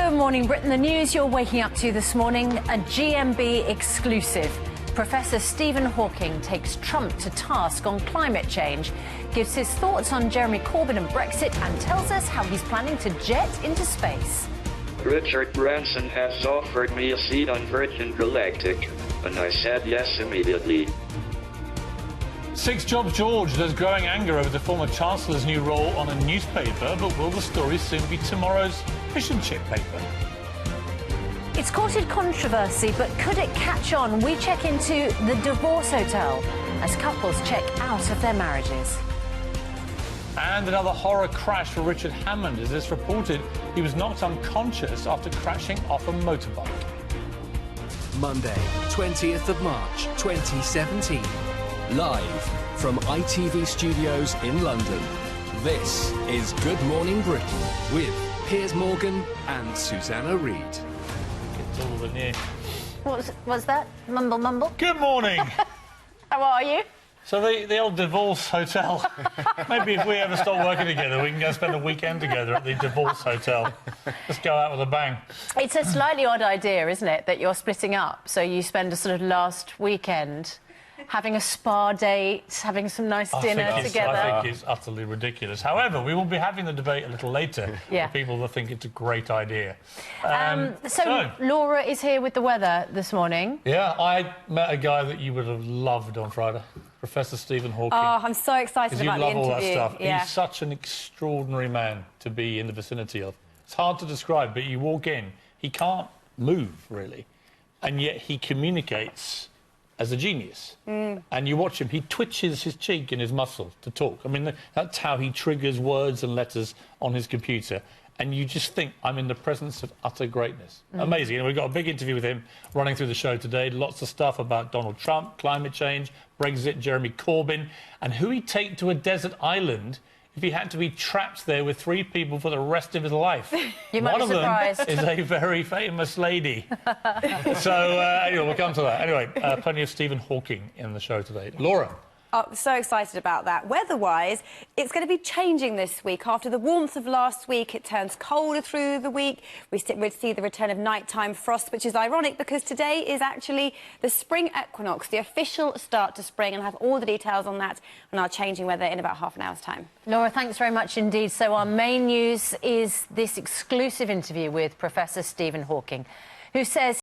Good morning, Britain. The news you're waking up to this morning, a GMB exclusive. Professor Stephen Hawking takes Trump to task on climate change, gives his thoughts on Jeremy Corbyn and Brexit, and tells us how he's planning to jet into space. Richard Branson has offered me a seat on Virgin Galactic, and I said yes immediately. Six Jobs George, there's growing anger over the former Chancellor's new role on a newspaper, but will the story soon be tomorrow's fish and chip paper? It's courted controversy, but could it catch on? We check into the divorce hotel as couples check out of their marriages. And another horror crash for Richard Hammond, as it's reported he was knocked unconscious after crashing off a motorbike. Monday, 20th of March, 2017. Live from ITV Studios in London. This is Good Morning Britain with Piers Morgan and Susanna Reid. It's all the near. What's that? Mumble, mumble. Good morning. How are you? So the old divorce hotel. Maybe if we ever stop working together, we can go spend a weekend together at the divorce hotel. Let's go out with a bang. It's a slightly odd idea, isn't it, that you're splitting up, so you spend a sort of last weekend having a spa date, having some nice dinner together. I think it's utterly ridiculous. However, we will be having the debate a little later for people that think it's a great idea. So Laura is here with the weather this morning. Yeah, I met a guy that you would have loved on Friday, Professor Stephen Hawking. Oh, I'm so excited about the interview. You love all that stuff. Yeah. He's such an extraordinary man to be in the vicinity of. It's hard to describe, but you walk in, he can't move, really, and yet he communicates as a genius. And you watch him, he twitches his cheek and his muscle to talk. I mean, that's how he triggers words and letters on his computer. And you just think, I'm in the presence of utter greatness. Amazing. And we've got a big interview with him running through the show today. Lots of stuff about Donald Trump, climate change, Brexit, Jeremy Corbyn, and who he'd take to a desert island if he had to be trapped there with three people for the rest of his life. You might be surprised. One of them is a very famous lady. So, anyway, we'll come to that. Anyway, plenty of Stephen Hawking in the show today. Laura. Oh, so excited about that. Weather-wise, it's going to be changing this week. After the warmth of last week, it turns colder through the week. We'd see the return of nighttime frost, which is ironic because today is actually the spring equinox, the official start to spring, and I'll have all the details on that and our changing weather in about half an hour's time. Laura, thanks very much indeed. So our main news is this exclusive interview with Professor Stephen Hawking, who says